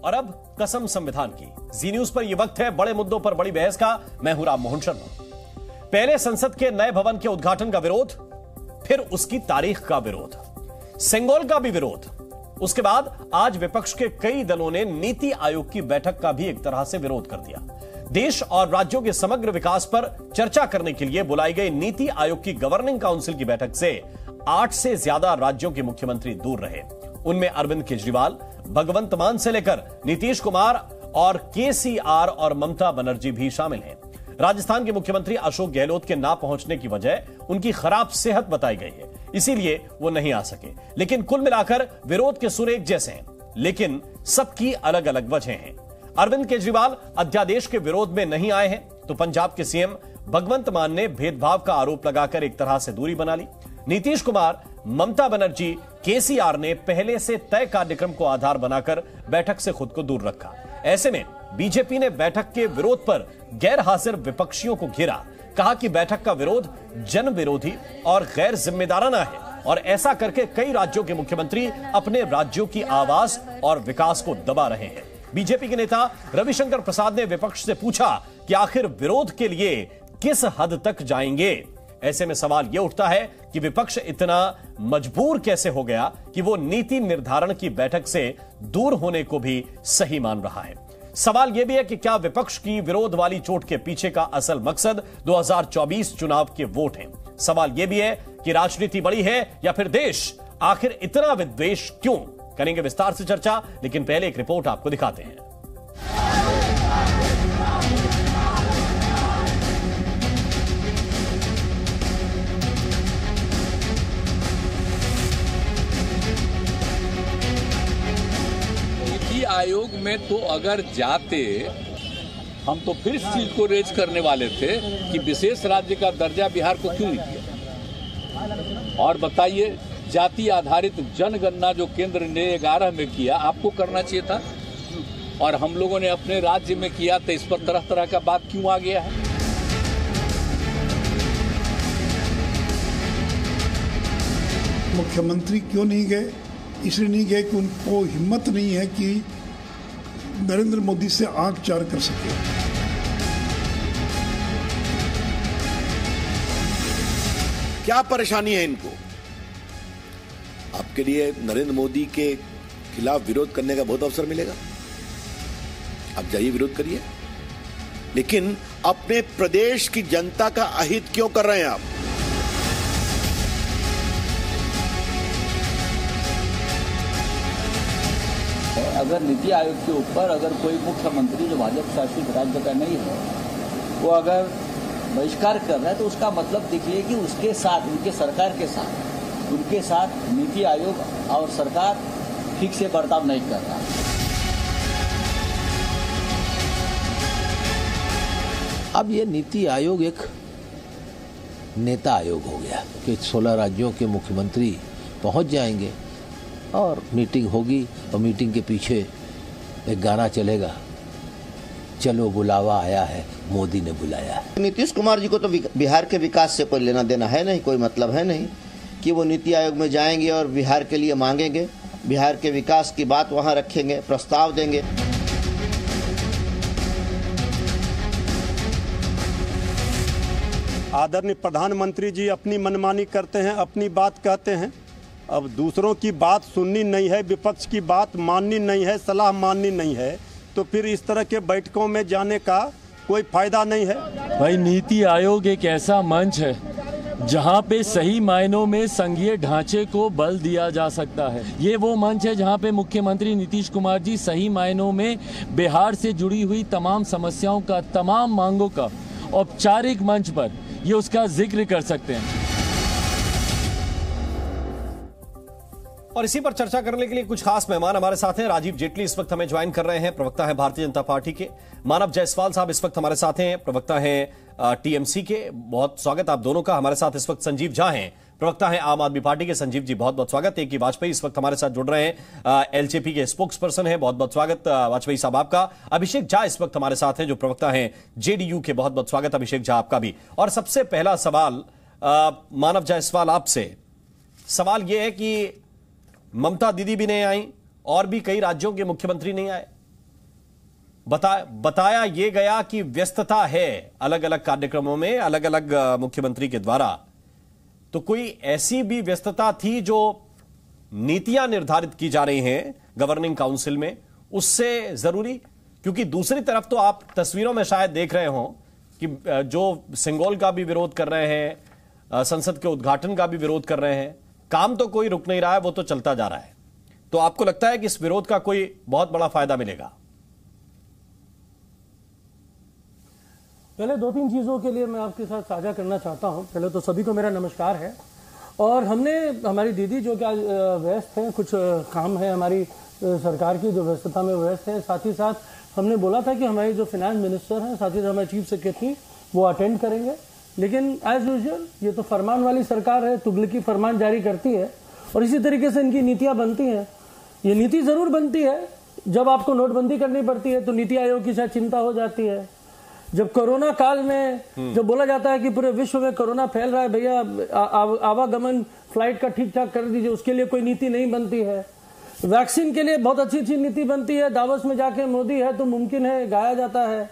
और अब कसम संविधान की। जी न्यूज पर यह वक्त है बड़े मुद्दों पर बड़ी बहस का। मैं हूं राम मोहन शर्मा। पहले संसद के नए भवन के उद्घाटन का विरोध, फिर उसकी तारीख का विरोध, सेंगोल का भी विरोध, उसके बाद आज विपक्ष के कई दलों ने नीति आयोग की बैठक का भी एक तरह से विरोध कर दिया। देश और राज्यों के समग्र विकास पर चर्चा करने के लिए बुलाई गई नीति आयोग की गवर्निंग काउंसिल की बैठक से 8 से ज्यादा राज्यों के मुख्यमंत्री दूर रहे। उनमें अरविंद केजरीवाल, भगवंत मान से लेकर नीतीश कुमार और केसीआर और ममता बनर्जी भी शामिल हैं। राजस्थान के मुख्यमंत्री अशोक गहलोत के ना पहुंचने की वजह उनकी खराब सेहत बताई गई है, इसीलिए वो नहीं आ सके। लेकिन कुल मिलाकर विरोध के सुर एक जैसे हैं, लेकिन सबकी अलग अलग वजह हैं। अरविंद केजरीवाल अध्यादेश के विरोध में नहीं आए हैं, तो पंजाब के सीएम भगवंत मान ने भेदभाव का आरोप लगाकर एक तरह से दूरी बना ली। नीतीश कुमार, ममता बनर्जी, केसीआर ने पहले से तय कार्यक्रम को आधार बनाकर बैठक से खुद को दूर रखा। ऐसे में बीजेपी ने बैठक के विरोध पर गैर हाजिर विपक्षियों को घेरा, कहा कि बैठक का विरोध जन विरोधी और गैर जिम्मेदाराना है और ऐसा करके कई राज्यों के मुख्यमंत्री अपने राज्यों की आवाज और विकास को दबा रहे हैं। बीजेपी के नेता रविशंकर प्रसाद ने विपक्ष से पूछा कि आखिर विरोध के लिए किस हद तक जाएंगे। ऐसे में सवाल यह उठता है कि विपक्ष इतना मजबूर कैसे हो गया कि वो नीति निर्धारण की बैठक से दूर होने को भी सही मान रहा है। सवाल यह भी है कि क्या विपक्ष की विरोध वाली चोट के पीछे का असल मकसद 2024 चुनाव के वोट हैं। सवाल यह भी है कि राजनीति बड़ी है या फिर देश, आखिर इतना विद्वेष क्यों। करेंगे विस्तार से चर्चा, लेकिन पहले एक रिपोर्ट आपको दिखाते हैं। नीति आयोग में तो अगर जाते, हम तो फिर इस चीज को रेज करने वाले थे कि विशेष राज्य का दर्जा बिहार को क्यों नहीं दिया। और बताइए, जाति आधारित जनगणना जो केंद्र ने 11 में किया, आपको करना चाहिए था और हम लोगों ने अपने राज्य में किया, तो इस पर तरह तरह का बात क्यों आ गया है। मुख्यमंत्री क्यों नहीं गए? इसलिए नहीं गए कि उनको हिम्मत नहीं है कि नरेंद्र मोदी से आंख चार कर सके। क्या परेशानी है इनको? आपके लिए नरेंद्र मोदी के खिलाफ विरोध करने का बहुत अवसर मिलेगा, आप जाइए विरोध करिए, लेकिन अपने प्रदेश की जनता का अहित क्यों कर रहे हैं आप? अगर नीति आयोग के ऊपर अगर कोई मुख्यमंत्री जो भाजपा शासित राज्य का नहीं है, वो अगर बहिष्कार कर रहा है, तो उसका मतलब देखिए कि उसके साथ, उनके सरकार के साथ, उनके साथ नीति आयोग और सरकार ठीक से बर्ताव नहीं कर रहा। अब ये नीति आयोग एक नेता आयोग हो गया कि 16 राज्यों के मुख्यमंत्री पहुंच जाएंगे और मीटिंग होगी और मीटिंग के पीछे एक गाना चलेगा, चलो बुलावा आया है, मोदी ने बुलाया है। नीतीश कुमार जी को तो बिहार के विकास से कोई लेना देना है नहीं, कोई मतलब है नहीं कि वो नीति आयोग में जाएंगे और बिहार के लिए मांगेंगे, बिहार के विकास की बात वहां रखेंगे, प्रस्ताव देंगे। आदरणीय प्रधानमंत्री जी अपनी मनमानी करते हैं, अपनी बात कहते हैं। अब दूसरों की बात सुननी नहीं है, विपक्ष की बात माननी नहीं है, सलाह माननी नहीं है, तो फिर इस तरह के बैठकों में जाने का कोई फायदा नहीं है। भाई, नीति आयोग एक ऐसा मंच है जहां पे सही मायनों में संघीय ढांचे को बल दिया जा सकता है। ये वो मंच है जहां पे मुख्यमंत्री नीतीश कुमार जी सही मायनों में बिहार से जुड़ी हुई तमाम समस्याओं का, तमाम मांगों का औपचारिक मंच पर ये उसका जिक्र कर सकते हैं। और इसी पर चर्चा करने के लिए कुछ खास मेहमान हमारे साथ हैं। राजीव जेटली इस वक्त हमें ज्वाइन कर रहे हैं, प्रवक्ता है भारतीय जनता पार्टी के। मानव जायसवाल साहब इस वक्त हमारे साथ हैं, प्रवक्ता हैं टीएमसी के। बहुत स्वागत आप दोनों का। हमारे साथ इस वक्त संजीव झा हैं, प्रवक्ता हैं आम आदमी पार्टी के। संजीव जी बहुत बहुत स्वागत। एक वाजपेयी इस वक्त हमारे साथ जुड़ रहे हैं, एलजेपी के स्पोक्स पर्सन है। बहुत बहुत स्वागत वाजपेयी साहब आपका। अभिषेक झा इस वक्त हमारे साथ हैं, जो प्रवक्ता हैं जेडीयू के। बहुत बहुत स्वागत अभिषेक झा आपका भी। और सबसे पहला सवाल मानव जायसवाल आपसे, सवाल यह है कि ममता दीदी भी नहीं आई और भी कई राज्यों के मुख्यमंत्री नहीं आए, बताया ये गया कि व्यस्तता है अलग अलग कार्यक्रमों में अलग अलग मुख्यमंत्री के द्वारा, तो कोई ऐसी भी व्यस्तता थी जो नीतियां निर्धारित की जा रही हैं गवर्निंग काउंसिल में उससे जरूरी? क्योंकि दूसरी तरफ तो आप तस्वीरों में शायद देख रहे हो कि जो सिंगोल का भी विरोध कर रहे हैं, संसद के उद्घाटन का भी विरोध कर रहे हैं, काम तो कोई रुक नहीं रहा है, वो तो चलता जा रहा है। तो आपको लगता है कि इस विरोध का कोई बहुत बड़ा फायदा मिलेगा? पहले 2-3 चीज़ों के लिए मैं आपके साथ साझा करना चाहता हूं। पहले तो सभी को मेरा नमस्कार है। और हमारी दीदी जो क्या व्यस्त हैं, कुछ काम है हमारी सरकार की जो व्यस्तता में व्यस्त है, साथ ही साथ हमने बोला था कि हमारी जो फाइनेंस मिनिस्टर हैं, साथ ही साथ हमारे चीफ सेक्रेटरी वो अटेंड करेंगे। लेकिन एज यूजुअल ये तो फरमान वाली सरकार है, तुगलकी फरमान जारी करती है और इसी तरीके से इनकी नीतियां बनती हैं। ये नीति जरूर बनती है, जब आपको नोटबंदी करनी पड़ती है तो नीति आयोग की शायद चिंता हो जाती है। जब कोरोना काल में जब बोला जाता है कि पूरे विश्व में कोरोना फैल रहा है, भैया आवागमन फ्लाइट का ठीक ठाक कर दीजिए, उसके लिए कोई नीति नहीं बनती है। वैक्सीन के लिए बहुत अच्छी नीति बनती है, दावोस में जाके मोदी है तो मुमकिन है गाया जाता है।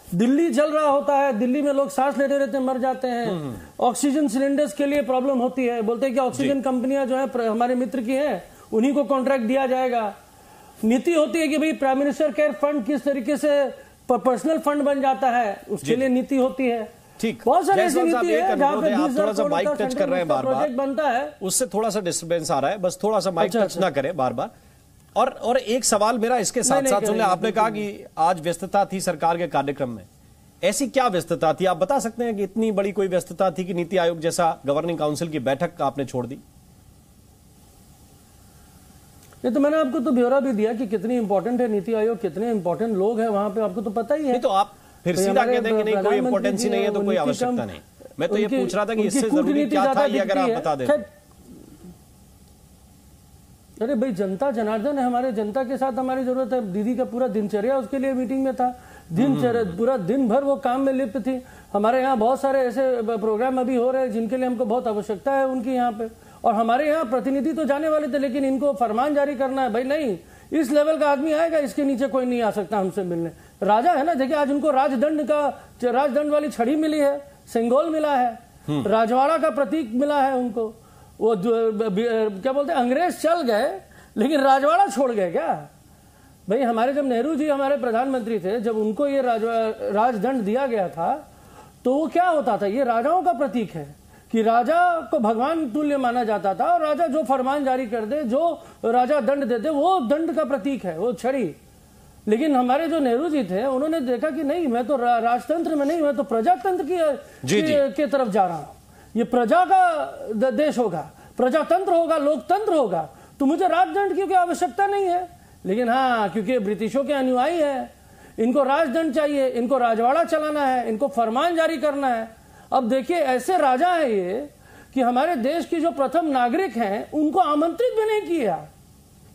दिल्ली जल रहा होता है, दिल्ली में लोग सांस लेते रहते मर जाते हैं। ऑक्सीजन सिलेंडर्स के लिए प्रॉब्लम होती है, बोलते हैं कि ऑक्सीजन कंपनियां जो है हमारे मित्र की हैं, उन्हीं को कॉन्ट्रैक्ट दिया जाएगा। नीति होती है कि भाई प्राइम मिनिस्टर केयर फंड किस तरीके से पर्सनल फंड बन जाता है, उसके लिए नीति होती है। ठीक, बहुत सारी ऐसी नीति है जहां पे आप थोड़ा सा माइक टच कर रहे हैं बार बार, बनता है, उससे थोड़ा सा डिस्टर्बेंस आ रहा है, बस थोड़ा सा माइक टच ना करें बार बार। और एक सवाल मेरा इसके साथ साथ सुन ले, आपने कहा कि आज व्यस्तता थी सरकार के कार्यक्रम में, ऐसी क्या व्यस्तता थी? आप बता सकते हैं कि इतनी बड़ी कोई व्यस्तता थी कि नीति आयोग जैसा गवर्निंग काउंसिल की बैठक आपने छोड़ दी? ये तो मैंने आपको तो ब्यौरा भी दिया कि कितनी इंपॉर्टेंट है नीति आयोग, कितने इंपॉर्टेंट लोग हैं वहां पे, आपको तो पता ही है। तो आप फिर सीधा कह देंगे नहीं कोई इंपॉर्टेंस ही नहीं है तो कोई आवश्यकता नहीं। मैं तो ये पूछ रहा था कि इससे जरूरी क्या था, ये अगर आप बता दें। अरे भाई जनता जनार्दन है, हमारे जनता के साथ हमारी जरूरत है। दीदी का पूरा दिनचर्या उसके लिए मीटिंग में था, पूरा दिन भर वो काम में लिप्त थी। हमारे यहाँ बहुत सारे ऐसे प्रोग्राम अभी हो रहे हैं जिनके लिए हमको बहुत आवश्यकता है उनकी यहाँ पे, और हमारे यहाँ प्रतिनिधि तो जाने वाले थे, लेकिन इनको फरमान जारी करना है। भाई नहीं, इस लेवल का आदमी आएगा, इसके नीचे कोई नहीं आ सकता हमसे मिलने। राजा है ना, देखिए आज उनको राजदंड वाली छड़ी मिली है, सिंगोल मिला है, राजवाड़ा का प्रतीक मिला है उनको। वो क्या बोलते हैं, अंग्रेज चल गए लेकिन राजवाड़ा छोड़ गए क्या? भाई हमारे जब नेहरू जी हमारे प्रधानमंत्री थे, जब उनको ये राजदंड दिया गया था तो वो क्या होता था, ये राजाओं का प्रतीक है कि राजा को भगवान तुल्य माना जाता था, और राजा जो फरमान जारी कर दे, जो राजा दंड देते, वो दंड का प्रतीक है वो छड़ी। लेकिन हमारे जो नेहरू जी थे उन्होंने देखा कि नहीं, मैं तो राजतंत्र में नहीं, मैं तो प्रजातंत्र के तरफ जा रहा हूं। ये प्रजा का देश होगा, प्रजातंत्र होगा, लोकतंत्र होगा, तो मुझे राजदंड की आवश्यकता नहीं है। लेकिन हाँ, क्योंकि ब्रिटिशों के अनुयायी है, इनको राजदंड चाहिए, इनको राजवाड़ा चलाना है, इनको फरमान जारी करना है। अब देखिए ऐसे राजा है ये कि हमारे देश की जो प्रथम नागरिक हैं उनको आमंत्रित भी नहीं किया।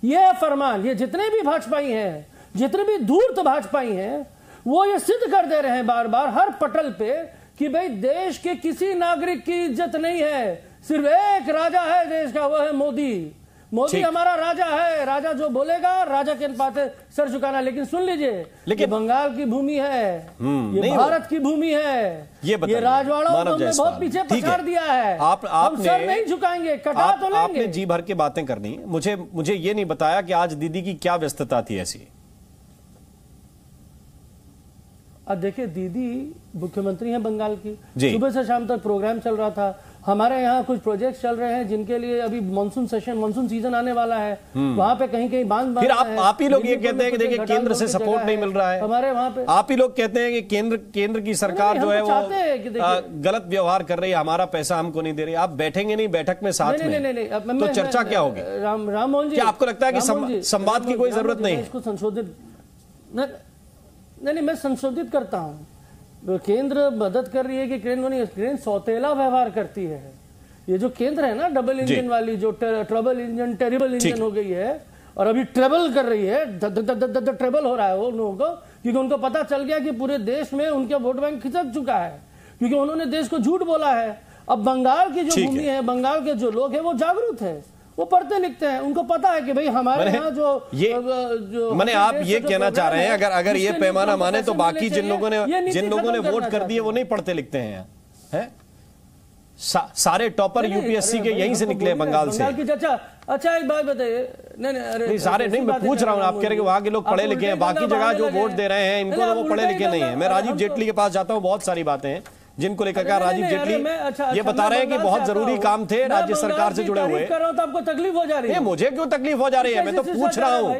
ये फरमान, ये जितने भी भाजपाई हैं, जितने भी धूर्त भाजपाई हैं, वो ये सिद्ध कर दे रहे हैं बार बार हर पटल पे कि भाई देश के किसी नागरिक की इज्जत नहीं है, सिर्फ एक राजा है देश का, वो है मोदी। मोदी हमारा राजा है, राजा जो बोलेगा राजा के पास सर झुकाना। लेकिन सुन लीजिए, ये बंगाल की भूमि है, ये भारत की भूमि है, ये राजवाड़ा को हमने बहुत पीछे पछाड़ दिया है। हम सर नहीं झुकाएंगे, कटा तो लेंगे। आपने जी भर के बातें करनी, मुझे ये नहीं बताया कि आज दीदी की क्या व्यस्तता थी ऐसी। अब देखिए, दीदी मुख्यमंत्री हैं बंगाल की, सुबह से शाम तक प्रोग्राम चल रहा था। हमारे यहाँ कुछ प्रोजेक्ट चल रहे हैं जिनके लिए अभी मानसून सीजन आने वाला है, वहाँ पे कहीं बांध फिर आप ही लोग ये कहते हैं कि देखिए केंद्र से सपोर्ट नहीं मिल रहा है हमारे वहाँ पे। आप ही लोग कहते हैं कि केंद्र की सरकार जो है वो गलत व्यवहार कर रही है, हमारा पैसा हमको नहीं दे रही। आप बैठेंगे नहीं बैठक में साथ में, तो चर्चा क्या होगी? राम मोहन जी, क्या आपको लगता है कि संवाद की कोई जरूरत नहीं है? इसको संशोधित नहीं, मैं संशोधित करता हूँ। केंद्र मदद कर रही है कि केंद्र सौतेला व्यवहार करती है। ये जो केंद्र है ना, डबल इंजन वाली, जो ट्रबल इंजन टेरिबल इंजन हो गई है, और अभी ट्रेबल कर रही है, ट्रेबल हो रहा है वो लोगों को, क्योंकि उनको पता चल गया कि पूरे देश में उनका वोट बैंक खिसक चुका है, क्योंकि उन्होंने देश को झूठ बोला है। अब बंगाल की जो भूमि है, बंगाल के जो लोग हैं वो जागरूक है, वो पढ़ते लिखते हैं, उनको पता है कि भाई हमारे यहाँ जो मैंने आप ये कहना चाह रहे हैं अगर ये पैमाना माने तो बाकी जिन लोगों ने वोट कर दिए वो नहीं पढ़ते लिखते हैं? सारे टॉपर यूपीएससी के यहीं से निकले, बंगाल से। अच्छा एक बात बताइए, नहीं सारे नहीं, मैं पूछ रहा हूँ, आप कह रहे हैं वहां के लोग पढ़े लिखे हैं, बाकी जगह जो वोट दे रहे हैं इनको वो पढ़े लिखे नहीं है। मैं राजीव जेटली के पास जाता हूँ, बहुत सारी बातें हैं जिनको लेकर कहा राजीव जेटली ये बता रहे हैं कि बहुत जरूरी काम थे राज्य सरकार से जुड़े हुए। तो आपको तकलीफ हो जा रही है? मुझे क्यों तकलीफ हो जा रही है? मैं तो पूछ रहा हूँ।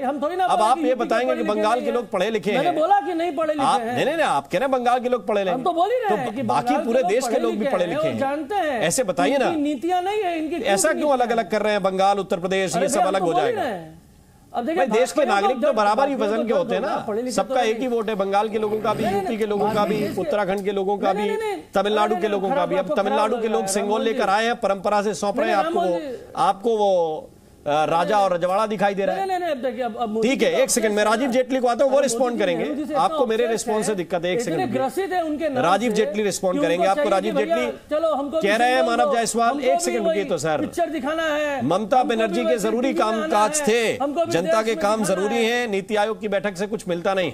अब आप ये बताएंगे कि बंगाल के लोग पढ़े लिखे हैं। मैंने बोला कि नहीं पढ़े लिखे हैं। नहीं, आप कह रहे हैं बंगाल के लोग पढ़े लिखे, तो बोल ही रहे हैं कि बाकी पूरे देश के लोग भी पढ़े लिखे हैं, जानते हैं। ऐसे बताइए ना, नीतियां नहीं है इनकी, ऐसा क्यों अलग अलग कर रहे हैं? बंगाल, उत्तर प्रदेश, ये सब अलग हो जाएगा। अब देखिए देश के नागरिक तो बराबर ही वजन के होते हैं ना, सबका एक ही वोट है। बंगाल के लोगों का भी, यूपी के लोगों का भी, उत्तराखंड के लोगों का भी, तमिलनाडु के लोगों का भी। अब तमिलनाडु के लोग सिंगोल लेकर आए हैं, परंपरा से सौंप रहे हैं आपको वो राजा और रजवाड़ा दिखाई दे रहा है। ठीक है, एक सेकंड में राजीव जेटली को आता हूँ, वो रिस्पॉन्ड करेंगे। आपको मेरे रिस्पॉन्स से दिक्कत है, एक सेकंड, राजीव जेटली रिस्पॉन्ड करेंगे आपको। राजीव जेटली कह रहे हैं मानव जायसवाल, एक सेकंड रुकिए तो सर, दिखाना है। ममता बनर्जी के जरूरी कामकाज थे, जनता के काम जरूरी है, नीति आयोग की बैठक से कुछ मिलता नहीं।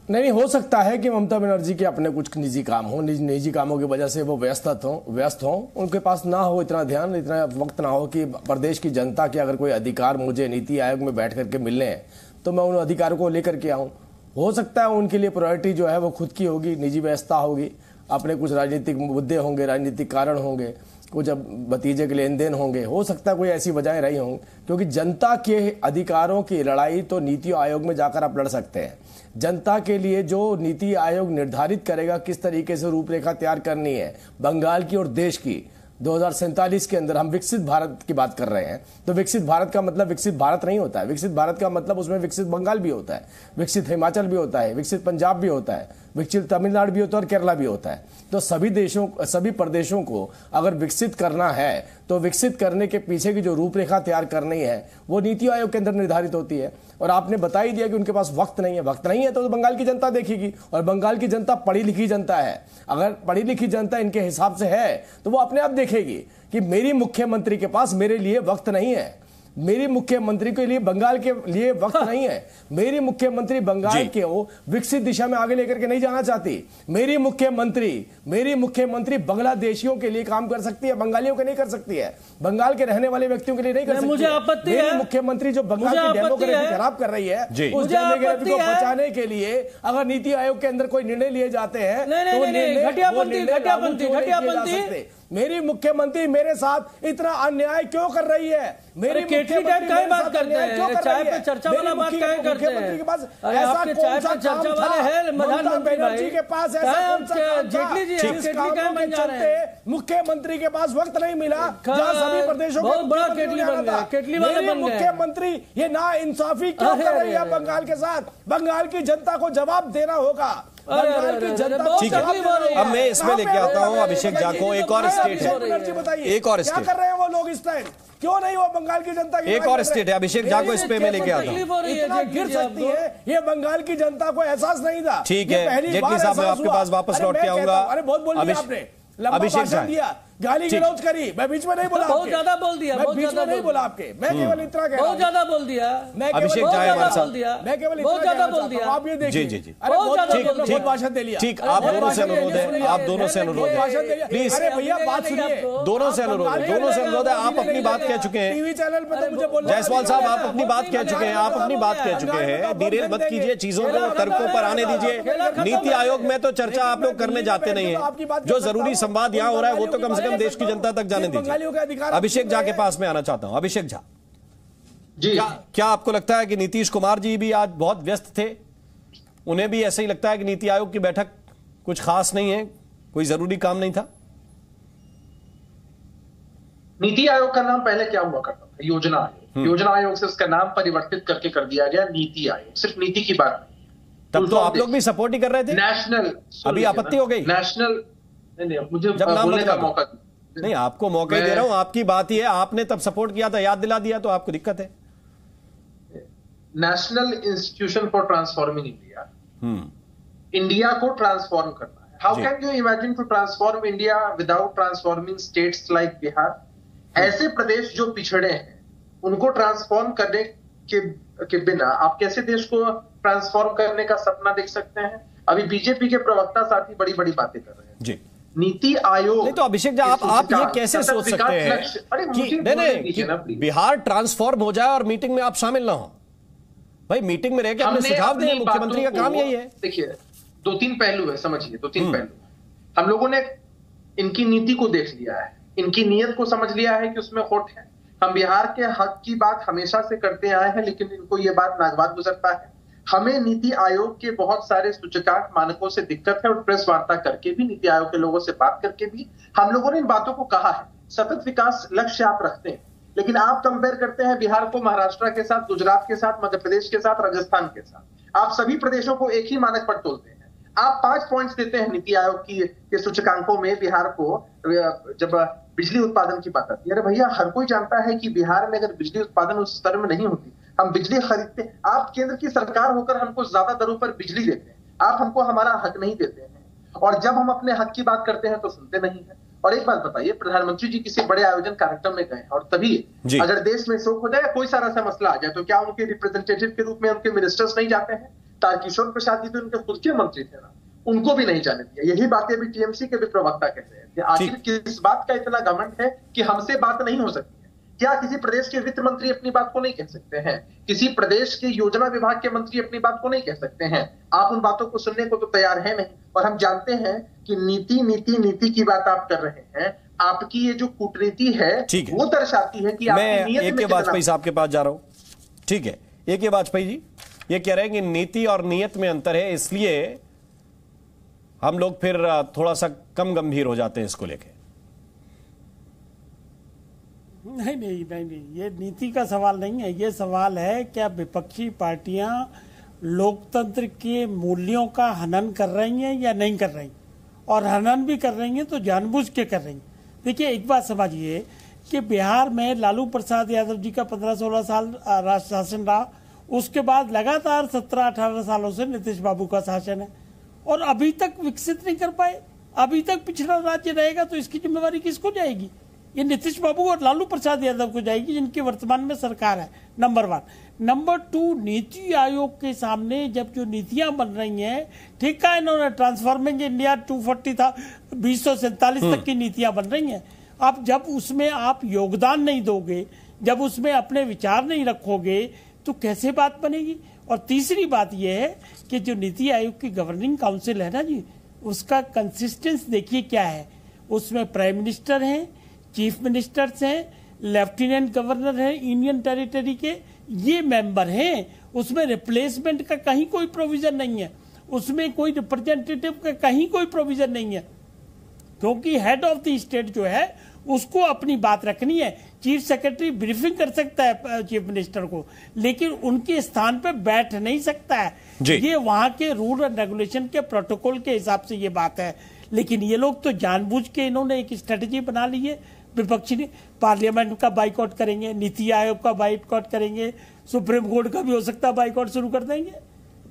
नहीं, हो सकता है कि ममता बनर्जी के अपने कुछ निजी काम हो, निजी कामों की वजह से वो व्यस्त हो, उनके पास ना हो इतना ध्यान, इतना वक्त ना हो कि प्रदेश की जनता के अगर कोई अधिकार मुझे नीति आयोग में बैठ करके मिलने हैं तो मैं उन अधिकारों को लेकर के आऊँ। हो सकता है उनके लिए प्रायोरिटी जो है वो खुद की होगी, निजी व्यवस्था होगी, अपने कुछ राजनीतिक मुद्दे होंगे, राजनीतिक कारण होंगे, कुछ अब भतीजे के लेन देन होंगे। हो सकता है कोई ऐसी वजह रही होंगी, क्योंकि जनता के अधिकारों की लड़ाई तो नीति आयोग में जाकर आप लड़ सकते हैं। जनता के लिए जो नीति आयोग निर्धारित करेगा किस तरीके से रूपरेखा तैयार करनी है बंगाल की और देश की, 2047 के अंदर हम विकसित भारत की बात कर रहे हैं, तो विकसित भारत का मतलब विकसित भारत नहीं होता है। विकसित भारत का मतलब उसमें विकसित बंगाल भी होता है, विकसित हिमाचल भी होता है, विकसित पंजाब भी होता है, विकसित तमिलनाडु भी होता है और केरला भी होता है। तो सभी प्रदेशों को अगर विकसित करना है तो विकसित करने के पीछे की जो रूपरेखा तैयार करनी है वो नीति आयोग के अंदर निर्धारित होती है। और आपने बता ही दिया कि उनके पास वक्त नहीं है। वक्त नहीं है तो बंगाल की जनता देखेगी, और बंगाल की जनता पढ़ी लिखी जनता है। अगर पढ़ी लिखी जनता इनके हिसाब से है तो वो अपने आप देखेगी कि मेरी मुख्यमंत्री के पास मेरे लिए वक्त नहीं है, मेरी मुख्यमंत्री के लिए बंगाल के लिए वक्त नहीं है, मेरी मुख्यमंत्री बंगाल के वो विकसित दिशा में आगे लेकर के नहीं जाना चाहती। मेरी मुख्यमंत्री बांग्लादेशियों के लिए काम कर सकती है, बंगालियों के नहीं कर सकती है, बंगाल के रहने वाले व्यक्तियों के लिए नहीं कर सकती। मुझे आपत्ति है। मेरी मुख्यमंत्री जो बंगाल की डेमोक्रेसी खराब कर रही है, उस डेमोक्रेसी को बचाने के लिए अगर नीति आयोग के अंदर कोई निर्णय लिए जाते हैं तो मेरी मुख्यमंत्री मेरे साथ इतना अन्याय क्यों कर रही है? मेरी मुख्यमंत्री बात करते हैं, चाय पे चर्चा वाला बात क्या करते हैं? के पास ऐसा कौन सा चर्चा वाले है ममता बनर्जी के पास? ऐसा कौन सा जेटली जी के चलते मुख्यमंत्री के पास वक्त नहीं मिला जहां सभी प्रदेशों को बड़ा केटली बन गया, केटली वाले बन गए। मुख्यमंत्री ये ना इंसाफी क्यों कर रही है बंगाल के साथ? बंगाल की जनता को जवाब देना होगा। ठीक है, अब मैं इसमें लेके आता हूँ अभिषेक झा को। एक और स्टेट है, एक और स्टेट क्या कर रहे हैं वो लोग इस टाइम? क्यों नहीं वो बंगाल की जनता की? एक और स्टेट है, अभिषेक झा को इस पे मैं लेके आता हूँ। गिर सकती है ये बंगाल की जनता को एहसास नहीं था। ठीक है, जेटली साहब मैं आपके पास वापस लौट के आऊंगा। अरे बहुत बोल दिया आपने, अभिषेक झा दिया, गाली गलौज करी, मैं बीच में नहीं बोला, बहुत ज्यादा बोल दिया, मैं बीच में नहीं बोला आपके, मैं केवल इतना कह रहा हूं, बहुत ज्यादा बोल दिया, अभिषेक झा हमारे साथ, मैं केवल बहुत ज्यादा बोल दिया, आप ये देखिए। जी जी, बहुत भाषण दे लिया। ठीक, आप दोनों से अनुरोध है, आप दोनों से अनुरोध है, प्लीज। अरे भैया बात सुनिए, दोनों से अनुरोध है, दोनों से अनुरोध है। आप अपनी बात कह चुके हैं टीवी चैनल पे, तो मुझे बोलना, जायसवाल साहब आप अपनी बात कह चुके हैं, आप अपनी बात कह चुके हैं। डिरेल मत कीजिए, चीजों को तर्कों पर आने दीजिए। नीति आयोग में तो चर्चा आप लोग करने जाते नहीं है, जो जरूरी संवाद यहाँ हो रहा है वो तो कम से कम देश की जनता तक जाने दीजिए। अभिषेक झा के पास मैं आना चाहता हूं। अभिषेक झा जी, क्या आपको लगता है कि नीतीश कुमार जी भी आज बहुत व्यस्त थे? उन्हें भी ऐसा ही लगता है कि नीति आयोग की बैठक कुछ खास नहीं है, कोई जरूरी काम नहीं था? नीति आयोग का नाम पहले क्या हुआ करता था? योजना आयोग। योजना आयोग से उसका नाम परिवर्तित करके कर दिया गया नीति आयोग। सिर्फ नीति की बात नहीं, तब तो आप लोग भी सपोर्ट ही कर रहे थे। नेशनल, अभी आपत्ति हो गई? नेशनल नहीं, मुझे जब नाम बोलने का मौका नहीं, आपको मौका ही दे रहा हूं, आपकी बात ही है। आपने तब सपोर्ट किया था, याद दिला दिया, तो आपको दिक्कत है। National institution for transforming India, India को ट्रांसफॉर्म करना है, how can you imagine to transform India without transforming states like Bihar? ऐसे प्रदेश जो पिछड़े हैं उनको ट्रांसफॉर्म करने के बिना आप कैसे देश को ट्रांसफॉर्म करने का सपना देख सकते हैं? अभी बीजेपी के प्रवक्ता साथी बड़ी बड़ी बातें कर रहे हैं जी। नीति आयोग नहीं तो अभिषेक जी आप ये कैसे सोच सकते हैं कि नहीं बिहार ट्रांसफॉर्म हो जाए और मीटिंग में आप शामिल ना हो? भाई मीटिंग में रह के अपने सुझाव दें, मुख्यमंत्री का काम यही है। देखिए 2-3 पहलू है, समझिए 2-3 पहलू। हम लोगों ने इनकी नीति को देख लिया है, इनकी नीयत को समझ लिया है कि उसमें खोट है। हम बिहार के हक की बात हमेशा से करते आए हैं, लेकिन इनको ये बात नागवार गुजरता है। हमें नीति आयोग के बहुत सारे सूचकांक मानकों से दिक्कत है और प्रेस वार्ता करके भी, नीति आयोग के लोगों से बात करके भी हम लोगों ने इन बातों को कहा है। सतत विकास लक्ष्य आप रखते हैं, लेकिन आप कंपेयर करते हैं बिहार को महाराष्ट्र के साथ, गुजरात के साथ, मध्य प्रदेश के साथ, राजस्थान के साथ। आप सभी प्रदेशों को एक ही मानक पर तोलते हैं। आप 5 पॉइंट्स देते हैं नीति आयोग के सूचकांकों में बिहार को, जब बिजली उत्पादन की बात आती है। अरे भैया, हर कोई जानता है कि बिहार में अगर बिजली उत्पादन उस स्तर में नहीं होती, हम बिजली खरीदते, आप केंद्र की सरकार होकर हमको ज्यादा दरों पर बिजली देते हैं, आप हमको हमारा हक नहीं देते हैं, और जब हम अपने हक की बात करते हैं तो सुनते नहीं है। और एक बात बताइए, प्रधानमंत्री जी किसी बड़े आयोजन कार्यक्रम में गए और तभी अगर देश में शोक हो जाए, कोई सारा सा मसला आ जाए, तो क्या उनके रिप्रेजेंटेटिव के रूप में उनके मिनिस्टर्स नहीं जाते हैं? तारकिशोर प्रसाद जी तो उनके खुद के मंत्री थे ना, उनको भी नहीं जाने दिया। यही बातें भी टीएमसी के भी प्रवक्ता कहते हैं कि आखिर किस बात का इतना घमंड है कि हमसे बात नहीं हो सकती है? क्या किसी प्रदेश के वित्त मंत्री अपनी बात को नहीं कह सकते हैं? किसी प्रदेश के योजना विभाग के मंत्री अपनी बात को नहीं कह सकते हैं? आप उन बातों को सुनने को तो तैयार है नहीं। और हम जानते हैं कि नीति नीति नीति की बात आप कर रहे हैं, आपकी ये जो कूटनीति है वो दर्शाती है कि मैं ए.के. वाजपेयी साहब के पास जा रहा हूं। ठीक है, ए.के. वाजपेयी जी ये कह रहे हैं कि नीति और नियत में अंतर है, इसलिए हम लोग फिर थोड़ा सा कम गंभीर हो जाते हैं इसको लेके। नहीं, ये नीति का सवाल नहीं है। ये सवाल है क्या विपक्षी पार्टियां लोकतंत्र के मूल्यों का हनन कर रही हैं या नहीं कर रही, और हनन भी कर रही हैं तो जानबूझ के कर रही हैं। देखिए एक बात समझिए कि बिहार में लालू प्रसाद यादव जी का 15-16 साल राष्ट्र शासन रहा, उसके बाद लगातार 17-18 सालों से नीतीश बाबू का शासन है, और अभी तक विकसित नहीं कर पाए, अभी तक पिछड़ा राज्य रहेगा। तो इसकी जिम्मेवारी किसको जाएगी? ये नीतीश बाबू और लालू प्रसाद यादव को जाएगी, जिनकी वर्तमान में सरकार है। नंबर 1। नंबर 2, नीति आयोग के सामने जब जो नीतियां बन रही हैं, ठीक है, इन्होंने ट्रांसफॉर्मिंग इंडिया 240 था, 2047 तक की नीतियां बन रही हैं। अब जब उसमें आप योगदान नहीं दोगे, जब उसमें अपने विचार नहीं रखोगे, तो कैसे बात बनेगी? और तीसरी बात यह है कि जो नीति आयोग की गवर्निंग काउंसिल है ना जी, उसका कंसिस्टेंस देखिए क्या है। उसमें प्राइम मिनिस्टर हैं, चीफ मिनिस्टर्स हैं, लेफ्टिनेंट गवर्नर हैं यूनियन टेरिटरी के, ये मेंबर हैं। उसमें रिप्लेसमेंट का कहीं कोई प्रोविजन नहीं है, उसमें कोई रिप्रेजेंटेटिव का कहीं कोई प्रोविजन नहीं है, क्योंकि हेड ऑफ द स्टेट जो है उसको अपनी बात रखनी है। चीफ सेक्रेटरी ब्रीफिंग कर सकता है चीफ मिनिस्टर को, लेकिन उनके स्थान पे बैठ नहीं सकता है। ये वहां के रूल एंड रेगुलेशन के प्रोटोकॉल के हिसाब से ये बात है। लेकिन ये लोग तो जानबूझ के इन्होंने एक स्ट्रेटेजी बना ली है। विपक्षी ने पार्लियामेंट का बाइकआउट करेंगे, नीति आयोग का बाइकआउट करेंगे, सुप्रीम कोर्ट का भी हो सकता है बाइकआउट शुरू कर देंगे।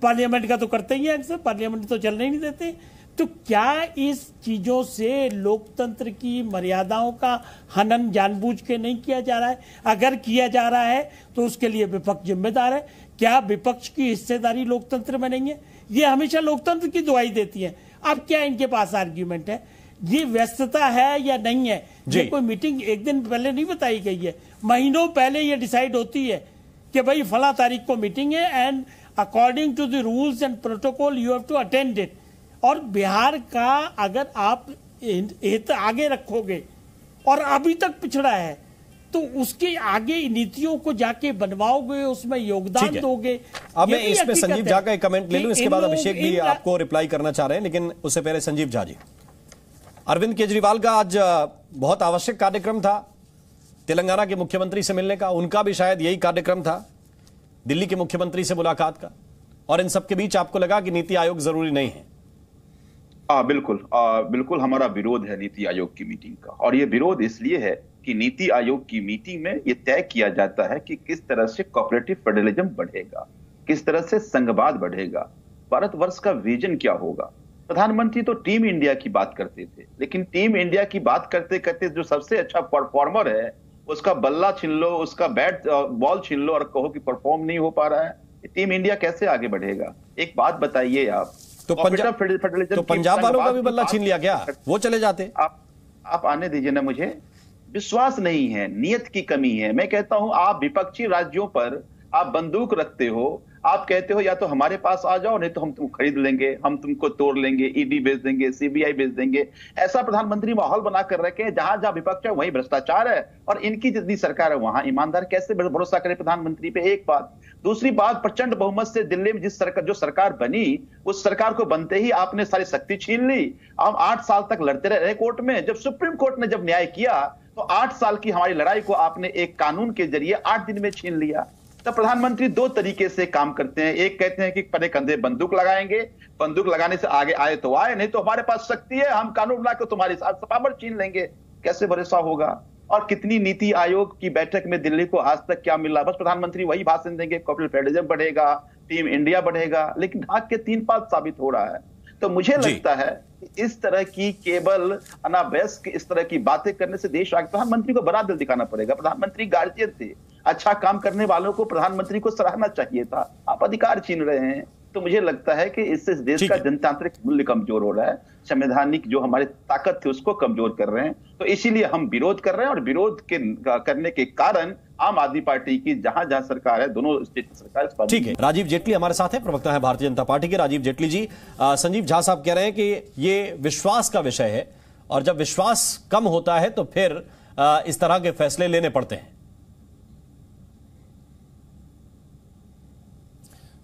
पार्लियामेंट का तो करते ही है अक्सर, पार्लियामेंट तो चलने ही नहीं देते। तो क्या इस चीजों से लोकतंत्र की मर्यादाओं का हनन जानबूझ के नहीं किया जा रहा है? अगर किया जा रहा है तो उसके लिए विपक्ष जिम्मेदार है। क्या विपक्ष की हिस्सेदारी लोकतंत्र में नहीं है? ये हमेशा लोकतंत्र की दुहाई देती है। अब क्या इनके पास आर्ग्यूमेंट है? ये व्यस्तता है या नहीं है? ये कोई मीटिंग एक दिन पहले नहीं बताई गई है, महीनों पहले ये डिसाइड होती है कि भाई फला तारीख को मीटिंग है, and according to the rules and protocol you have to attend it. और बिहार का अगर आप आगे रखोगे और अभी तक पिछड़ा है, तो उसके आगे नीतियों को जाके बनवाओगे, उसमें योगदान दोगे। अब मैं इसमें संजीव झा का एक कमेंट ले लूं, इसके बाद अभिषेक भी आपको रिप्लाई करना चाह रहे हैं, लेकिन उससे पहले संजीव झा जी, अरविंद केजरीवाल का आज बहुत आवश्यक कार्यक्रम था तेलंगाना के मुख्यमंत्री से मिलने का, उनका भी शायद यही कार्यक्रम था दिल्ली के मुख्यमंत्री से मुलाकात का, और इन सबके बीच आपको लगा कि नीति आयोग जरूरी नहीं है? बिल्कुल हमारा विरोध है नीति आयोग की मीटिंग का, और यह विरोध इसलिए है कि नीति आयोग की मीटिंग में यह तय किया जाता है कि किस तरह से कोऑपरेटिव फेडरलिज्म बढ़ेगा, किस तरह से संघवाद बढ़ेगा, भारतवर्ष का विजन क्या होगा। प्रधानमंत्री तो टीम इंडिया की बात करते थे, लेकिन टीम इंडिया की बात करते करते जो सबसे अच्छा परफॉर्मर है उसका बल्ला छीन लो, उसका बैट बॉल छीन लो और कहो कि परफॉर्म नहीं हो पा रहा है, टीम इंडिया कैसे आगे बढ़ेगा? एक बात बताइए आप, तो पंजाब वालों का भी बल्ला छीन लिया क्या? वो चले जाते। आप आने दीजिए ना, मुझे विश्वास नहीं है, नियत की कमी है। मैं कहता हूं आप विपक्षी राज्यों पर आप बंदूक रखते हो, आप कहते हो या तो हमारे पास आ जाओ, नहीं तो हम तुमको खरीद लेंगे, हम तुमको तोड़ लेंगे, ईडी भेज देंगे, सीबीआई भेज देंगे। ऐसा प्रधानमंत्री माहौल बनाकर रखे, जहां जहां विपक्ष है वहीं भ्रष्टाचार है और इनकी जितनी सरकार है वहां ईमानदार। कैसे भरोसा करे प्रधानमंत्री पे? एक बात। दूसरी बात, प्रचंड बहुमत से दिल्ली में जो सरकार बनी, उस सरकार को बनते ही आपने सारी शक्ति छीन ली। हम 8 साल तक लड़ते रहे कोर्ट में। जब सुप्रीम कोर्ट ने जब न्याय किया तो 8 साल की हमारी लड़ाई को आपने एक कानून के जरिए 8 दिन में छीन लिया। तब प्रधानमंत्री 2 तरीके से काम करते हैं। एक कहते हैं कि परे कंधे बंदूक लगाएंगे, बंदूक लगाने से आगे आए तो आए, नहीं तो हमारे पास शक्ति है, हम कानून बना के तुम्हारी पावर छीन लेंगे। कैसे भरोसा होगा? और कितनी नीति आयोग की बैठक में दिल्ली को आज तक क्या मिला? बस प्रधानमंत्री वही भाषण देंगे, कॉर्पोरेट फेडरलिज्म बढ़ेगा, टीम इंडिया बढ़ेगा, लेकिन ढाक के 3 पात साबित हो रहा है। तो मुझे लगता है इस तरह की केवल अनावश्यक इस तरह की बातें करने से देश आगे। प्रधानमंत्री को बड़ा दिल दिखाना पड़ेगा। प्रधानमंत्री गार्जियन थे, अच्छा काम करने वालों को प्रधानमंत्री को सराहना चाहिए था। आप अधिकार छीन रहे हैं। तो मुझे लगता है कि इससे देश का जनतांत्रिक मूल्य कमजोर हो रहा है, संवैधानिक जो हमारी ताकत थी उसको कमजोर कर रहे हैं। तो इसीलिए हम विरोध कर रहे हैं और विरोध करने के कारण आम आदमी पार्टी की जहां जहां सरकार है, दोनों स्टेट की सरकार। ठीक है, राजीव जेटली हमारे साथ है, प्रवक्ता है भारतीय जनता पार्टी के। राजीव जेटली जी, संजीव झा साहब कह रहे हैं कि ये विश्वास का विषय है और जब विश्वास कम होता है तो फिर इस तरह के फैसले लेने पड़ते हैं।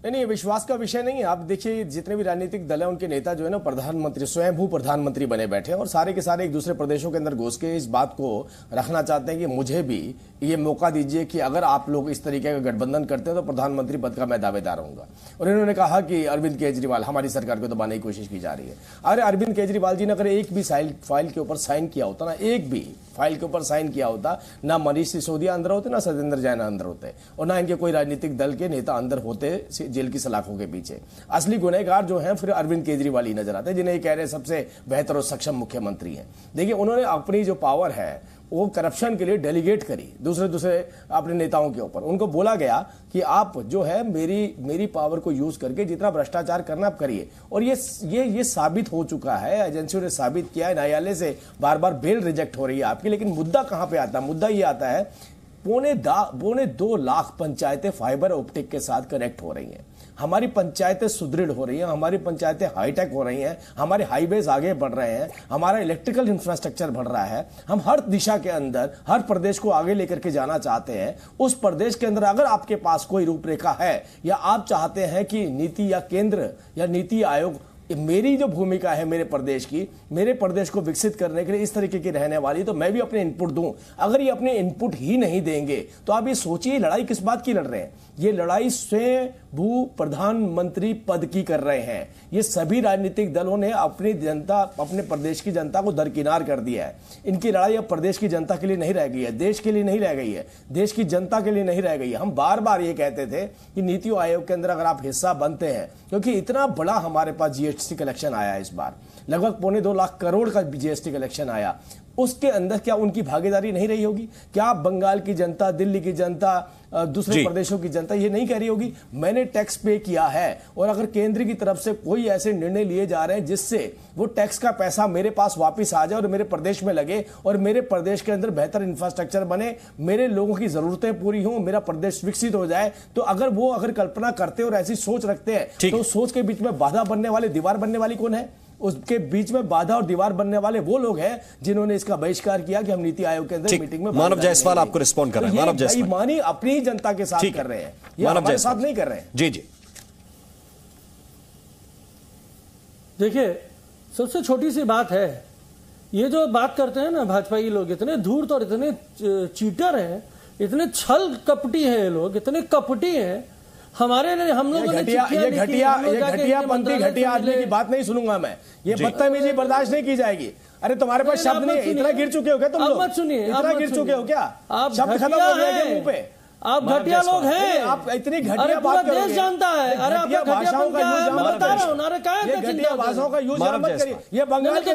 नहीं, विश्वास का विषय नहीं है। आप देखिए जितने भी राजनीतिक दल हैं उनके नेता जो है ना प्रधानमंत्री, स्वयंभू प्रधानमंत्री बने बैठे हैं और सारे के सारे एक दूसरे प्रदेशों के अंदर घुस के इस बात को रखना चाहते हैं कि मुझे भी ये मौका दीजिए कि अगर आप लोग इस तरीके का गठबंधन करते हैं तो प्रधानमंत्री पद का मैं दावेदार होऊंगा। और इन्होंने कहा कि अरविंद केजरीवाल, हमारी सरकार को दबाने की कोशिश की जा रही है। अरे अरविंद केजरीवाल जी ने अगर एक भी फाइल के ऊपर साइन किया होता ना, एक भी फाइल के ऊपर साइन किया होता, ना मनीष सिसोदिया अंदर होते, ना सत्येंद्र जैन अंदर होते और ना इनके कोई राजनीतिक दल के नेता अंदर होते जेल की सलाखों के पीछे। असली गुनहगार जो हैं फिर अरविंद केजरीवाल ही नजर आते हैं, जिन्हें कह रहे हैं सबसे बेहतर और सक्षम मुख्यमंत्री हैं। देखिए उन्होंने अपनी जो पावर है वो करप्शन के लिए डेलीगेट करी दूसरे अपने नेताओं के ऊपर। उनको बोला गया कि आप जो है मेरी पावर को यूज करके जितना भ्रष्टाचार करना आप करिए। और ये साबित हो चुका है, एजेंसियों ने साबित किया है, न्यायालय से बार बार बेल रिजेक्ट हो रही है आपकी। लेकिन मुद्दा कहां पे आता है? मुद्दा ये आता है 2.25 लाख पंचायतें फाइबर ऑप्टिक के साथ कनेक्ट हो रही हैं। हमारी पंचायतें सुदृढ़ हो रही हैं, हमारी पंचायतें हाईटेक हो रही हैं, हमारे हाईवेज आगे बढ़ रहे हैं, हमारा इलेक्ट्रिकल इंफ्रास्ट्रक्चर बढ़ रहा है। हम हर दिशा के अंदर हर प्रदेश को आगे लेकर के जाना चाहते हैं। उस प्रदेश के अंदर अगर आपके पास कोई रूपरेखा है या आप चाहते हैं कि नीति या केंद्र या नीति आयोग, मेरी जो भूमिका है मेरे प्रदेश को विकसित करने के लिए इस तरीके की रहने वाली, तो मैं भी अपने इनपुट दूं। अगर ये अपने इनपुट ही नहीं देंगे तो आप ये सोचिए लड़ाई किस बात की लड़ रहे हैं। ये लड़ाई स्वयं भू प्रधानमंत्री पद की कर रहे हैं। ये सभी राजनीतिक दलों ने अपने प्रदेश की जनता को दरकिनार कर दिया है। इनकी लड़ाई अब प्रदेश की जनता के लिए नहीं रह गई है, देश के लिए नहीं रह गई है, देश की जनता के लिए नहीं रह गई है। हम बार बार ये कहते थे कि नीति आयोग के अंदर अगर आप हिस्सा बनते हैं, क्योंकि इतना बड़ा हमारे पास जीएसटी कलेक्शन आया इस बार, लगभग 2.25 लाख करोड़ का जीएसटी कलेक्शन आया, उसके अंदर क्या उनकी भागीदारी नहीं रही होगी? क्या बंगाल की जनता, दिल्ली की जनता, दूसरे प्रदेशों की जनता ये नहीं कह रही होगी मैंने टैक्स पे किया है? और अगर केंद्र की तरफ से कोई ऐसे निर्णय लिए जा रहे हैं जिससे वो टैक्स का पैसा मेरे पास वापस आ जाए और मेरे प्रदेश में लगे और मेरे प्रदेश के अंदर बेहतर इंफ्रास्ट्रक्चर बने, मेरे लोगों की जरूरतें पूरी हों, मेरा प्रदेश विकसित हो जाए, तो अगर कल्पना करते और ऐसी सोच रखते हैं तो सोच के बीच में बाधा बनने वाले, दीवार बनने वाली कौन है? उसके बीच में बाधा और दीवार बनने वाले वो लोग हैं जिन्होंने इसका बहिष्कार किया कि हम नीति आयोग के अंदर मीटिंग में। मानव जायसवाल आपको रिस्पॉन्ड कर रहे हैं। मानव जायसवाल मानी अपनी ही जनता के साथ कर रहे हैं, ये हमारे साथ नहीं कर रहे हैं। जी। देखिए सबसे छोटी सी बात है, ये जो बात करते हैं ना भाजपाई लोग, इतने धूर्त और इतने चीटर हैं, इतने छल कपटी हैं, ये लोग इतने कपटी हैं। हम लोगों ने घटिया आदमी की बात नहीं सुनूंगा मैं। ये बदतमीजी बर्दाश्त नहीं की जाएगी। अरे तुम्हारे पास शब्द नहीं, इतना गिर चुके हो क्या तुम लोग? मत सुनिए, इतना गिर चुके हो क्या? शब्द खत्म हो गए मुंह पे? आप घटिया लोग हैं। आप इतनी घटिया अरे पूरा बात करोगे। देश जानता है। अरे आपका घटियापन क्या है मैं बता रहा हूँ। अरे क्या है घटिया भाषाओं का यूज मत करिए। ये बंगाल के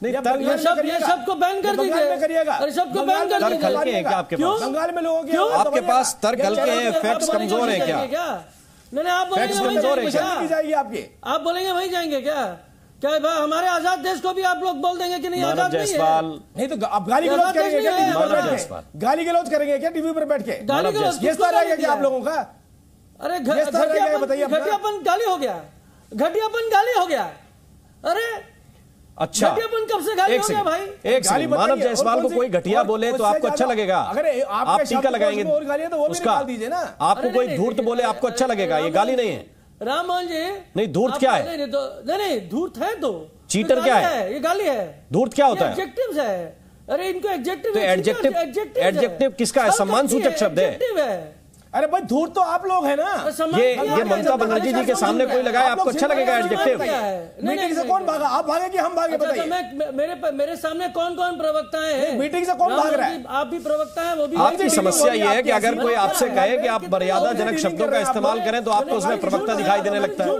ये सबको बैन कर दीजिए। अरे सबको बैन कर दीजिए। बंगाल में लोगों के आपके पास तर्क हल्के हैं, फैक्ट्स कमजोर है क्या? नहीं आप बोलेंगे वही जाएंगे आपके, आप बोलेंगे वही जाएंगे क्या? क्या भाई हमारे आजाद देश को भी आप लोग बोल देंगे कि नहीं आजाद नहीं है? नहीं तो आप गाली गलौज करेंगे क्या? गाली गलौज करेंगे क्या टीवी पर बैठ के? गाली गलौज ये सारा रहेगा क्या आप लोगों का? अरे घटियापन गाली हो गया, घटियापन गाली हो गया। अरे अच्छा घटियापन कब से गाली हो गया भाई? एक सेकंड, मानव जायसवाल को कोई घटिया बोले तो आपको अच्छा लगेगा? आप टीका लगाएंगे उसका? आपको कोई धूर्त बोले आपको अच्छा लगेगा? ये गाली नहीं है राम मोहन जी। नहीं, धूर्त क्या है? नहीं धूर्त है तो चीटर क्या है? ये गाली है। धूर्त क्या होता है? एडजेक्टिव्स है। अरे इनको एडजेक्टिव तो एडजेक्टिव किसका है? सम्मान सूचक शब्द है। अरे भाई धूर्त तो आप लोग है ना। ये ममता बनर्जी जी के सामने कोई लगाए आपको अच्छा लगेगा एडजेक्टिव? मीटिंग से कौन भागा? आप भागे कि हम भागे? बताइए मेरे सामने कौन कौन प्रवक्ताएं हैं? मीटिंग से कौन भाग रहा है? आप भी प्रवक्ता हैं, वो भी। आपकी समस्या ये है कि अगर कोई आपसे कहे कि आप मर्यादाजनक शब्दों का इस्तेमाल करें तो आपको उसमें प्रवक्ता दिखाई देने लगता है।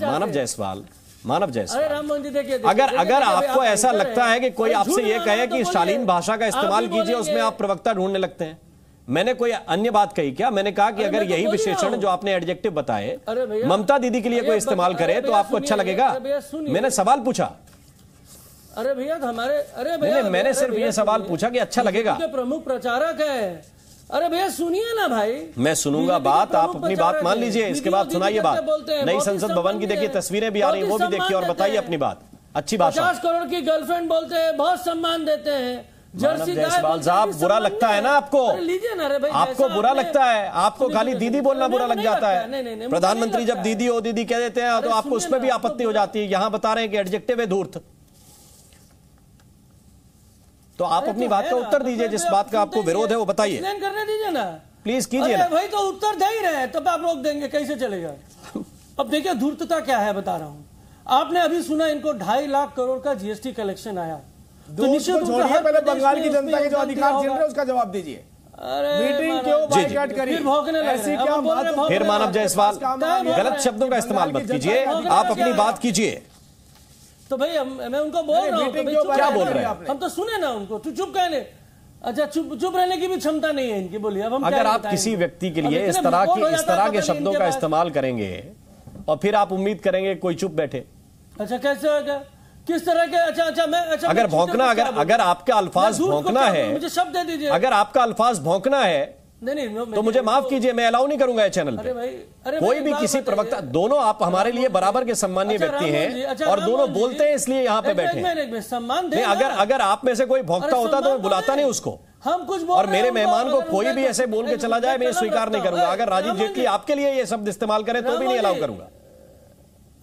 मानव जायसवाल, राम मोहन जी देखिए, अगर आपको ऐसा लगता है कि कोई आपसे ये कहे कि शालीन भाषा का इस्तेमाल कीजिए, उसमें आप प्रवक्ता ढूंढने लगते हैं। मैंने कोई अन्य बात कही क्या? मैंने कहा कि अगर यही विशेषण जो आपने एडजेक्टिव बताए ममता दीदी के लिए कोई इस्तेमाल करे तो आपको अच्छा लगेगा? मैंने सवाल पूछा। अरे भैया हमारे, अरे भैया मैंने सिर्फ ये सवाल पूछा कि अच्छा लगेगा। प्रमुख प्रचारक है। अरे भैया सुनिए ना भाई। मैं सुनूंगा बात, आप अपनी बात मान लीजिए, इसके बाद सुनाइए बात। नई संसद भवन की देखिए तस्वीरें भी आ रही, वो भी देखिए और बताइए अपनी बात अच्छी भाषा। 50 करोड़ की गर्लफ्रेंड बोलते हैं, बहुत सम्मान देते हैं। जायसवाल साहब बुरा लगता है ना आपको? लीजिए ना रे भाई, आपको बुरा लगता है? आपको खाली दीदी बोलना बुरा लग जाता है? प्रधानमंत्री जब दीदी ओ दीदी कह देते हैं तो आपको उसमें भी आपत्ति हो जाती है। यहां बता रहे हैं कि एडजेक्टिव है धूर्त। तो आप अपनी बात का उत्तर दीजिए, जिस बात का आपको विरोध है वो बताइए। करने दीजिए ना प्लीज, कीजिए ना भाई। तो उत्तर दे ही रहे हैं तब आप रोक देंगे, कैसे चलेगा? अब देखिए धूर्तता क्या है बता रहा हूं। आपने अभी सुना इनको 2.5 लाख करोड़ का जीएसटी कलेक्शन आया। तो निश्चित रूप से पहले बंगाल की जनता के जो अधिकार छीन रहे हैं उसका जवाब दीजिए। मीटिंग क्यों बायकॉट करी? ऐसी क्या बात? फिर मानव जायसवाल गलत शब्दों का इस्तेमाल मत कीजिए, आप अपनी बात कीजिए। तो भाई मैं उनको बोल रहा हूँ, क्या बोल रहे हैं? हम तो सुने ना उनको। तू चुप कहने, अच्छा चुप रहने की भी क्षमता नहीं है इनकी। बोलिए अब हम अगर आप किसी व्यक्ति के लिए इस तरह के शब्दों का इस्तेमाल करेंगे और फिर आप उम्मीद करेंगे कोई चुप बैठे, अच्छा कैसे होगा? किस तरह के? अच्छा अगर भौंकना, अगर आपका अल्फाज भौंकना है, मुझे शब्द दे दीजिए। अगर आपका अल्फाज भौंकना है नहीं तो मुझे माफ कीजिए, मैं अलाउ नहीं करूंगा चैनल पे। कोई भी किसी प्रवक्ता, दोनों आप हमारे लिए बराबर के सम्मानीय व्यक्ति हैं और दोनों बोलते हैं इसलिए यहाँ पे बैठे। सम्मान नहीं, अगर आप में से कोई भौंकता होता तो मैं बुलाता नहीं उसको। हम कुछ और मेरे मेहमान को कोई भी ऐसे बोल के चला जाए मैं स्वीकार नहीं करूंगा। अगर राजीव जेटली आपके लिए ये शब्द इस्तेमाल करे तो भी नहीं अलाउ करूंगा।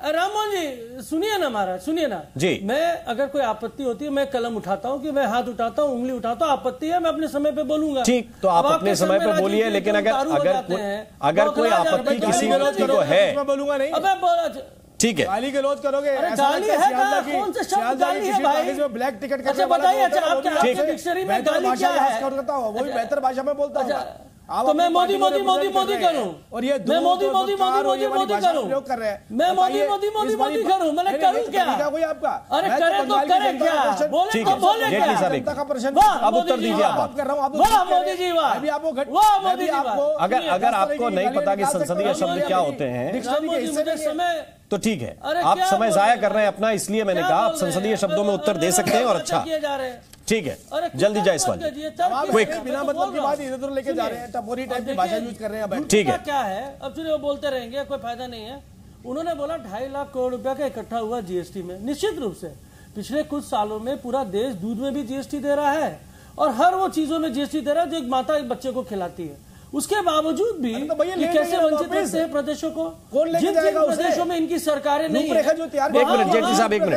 राम मोहन जी सुनिए ना महाराज, सुनिए ना जी। मैं अगर कोई आपत्ति होती है मैं कलम उठाता हूँ, कि मैं हाथ उठाता हूँ, उंगली उठाता हूँ, आपत्ति है मैं अपने समय पे बोलूंगा। ठीक, तो आप अपने समय पे बोलिए, लेकिन अगर कोई आपत्ति किसी व्यक्ति को है, बोलूंगा नहीं। ठीक है, गाली गलौज करोगे? गाली है? कौन से शब्द गाली है भाई? ब्लैक टिकट अच्छा बताइए, आपके डिक्शनरी में गाली क्या है? वो भी बेहतर भाषा में बोलता हूँ। तो मैं मोदी मोदी मोदी मोदी करूं, और ये मैं मोदी मोदी मोदी मोदी मोदी करूं, मैं मोदी मोदी मोदी मोदी करूं, मैंने करूं क्या? कोई आपका अरे करे तो करे क्या? बोले तो बोले क्या? अब उत्तर दीजिए आप। वाह मोदी जी, वाह वाह मोदी जी, वाह। अगर आपको नहीं पता कि संसदीय शब्द क्या होते हैं समय तो ठीक है, आप समय जाया कर रहे हैं अपना, इसलिए मैंने कहा आप संसदीय शब्दों में उत्तर दे सकते हैं और अच्छा ठीक है। जल्दी जायसवाल क्विक, बिना मतलब की बात इधर उधर लेके जा रहे हैं, टपोरी टाइप की भाषा यूज कर रहे हैं। ठीक है, क्या है अब चलिए वो बोलते रहेंगे, कोई फायदा नहीं है। उन्होंने बोला 2.5 लाख करोड़ रुपया का इकट्ठा हुआ जीएसटी में। निश्चित रूप से पिछले कुछ सालों में पूरा देश दूध में भी जीएसटी दे रहा है और हर वो चीजों में जीएसटी दे रहा है जो एक माता एक बच्चे को खिलाती है। उसके बावजूद भी ये कैसे वंचित रखते हैं प्रदेशों को? जिन प्रदेशों में इनकी सरकारें नहीं है। एक मिनट जेटली साहब, एक मिनट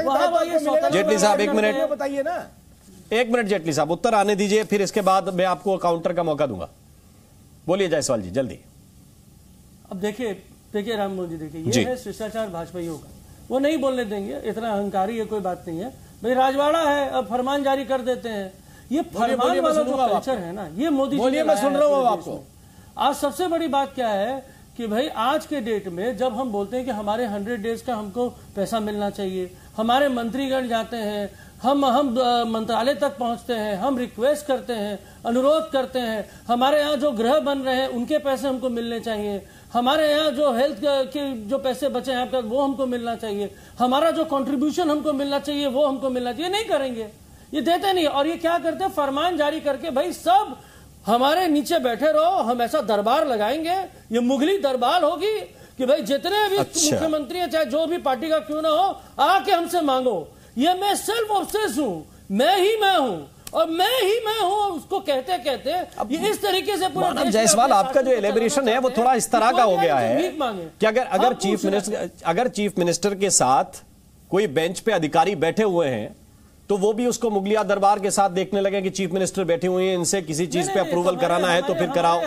जेटली साहब, एक मिनट बताइए ना, एक मिनट जेटली साहब, उत्तर आने दीजिए, फिर इसके बाद मैं आपको काउंटर का मौका दूंगा। बोलिए जायसवाल जी जल्दी। अब देखिए राम मोहन जी, देखिए ये है शिष्टाचार भाजपाइयों का, वो नहीं बोलने देंगे, इतना अहंकारी है कोई बात नहीं है भाई। राजवाड़ा है, अब फरमान जारी कर देते हैं ये फरमान वाला जो कल्चर है ना, ये मोदी जी ने मैं सुन रहा हूँ आपको। आज सबसे बड़ी बात क्या है कि भाई आज के डेट में जब हम बोलते हैं कि हमारे 100 डेज का हमको पैसा मिलना चाहिए, हमारे मंत्रीगण जाते हैं, हम मंत्रालय तक पहुंचते हैं, हम रिक्वेस्ट करते हैं, अनुरोध करते हैं, हमारे यहाँ जो गृह बन रहे हैं उनके पैसे हमको मिलने चाहिए, हमारे यहाँ जो हेल्थ के जो पैसे बचे हैं आपका वो हमको मिलना चाहिए, हमारा जो कंट्रीब्यूशन हमको मिलना चाहिए वो हमको मिलना चाहिए। नहीं करेंगे, ये देते नहीं। और ये क्या करते हैं, फरमान जारी करके भाई सब हमारे नीचे बैठे रहो, हम ऐसा दरबार लगाएंगे, ये मुगली दरबार होगी कि भाई जितने भी मुख्यमंत्री है चाहे जो भी पार्टी का क्यों ना हो, आके हमसे मांगो। ये मैं सेल्फ ऑब्सेस हूं, मैं ही मैं हूं और मैं ही मैं हूं, उसको कहते कहते ये इस तरीके से पूरा मानव जायसवाल, आपका जो एलिब्रेशन है वो थोड़ा इस तरह का हो गया है कि अगर चीफ मिनिस्टर के साथ कोई बेंच पे अधिकारी बैठे हुए हैं तो वो भी उसको मुगलिया दरबार के साथ देखने लगे कि चीफ मिनिस्टर बैठे हुए हैं, इनसे किसी चीज पे अप्रूवल कराना है तो फिर कराओ।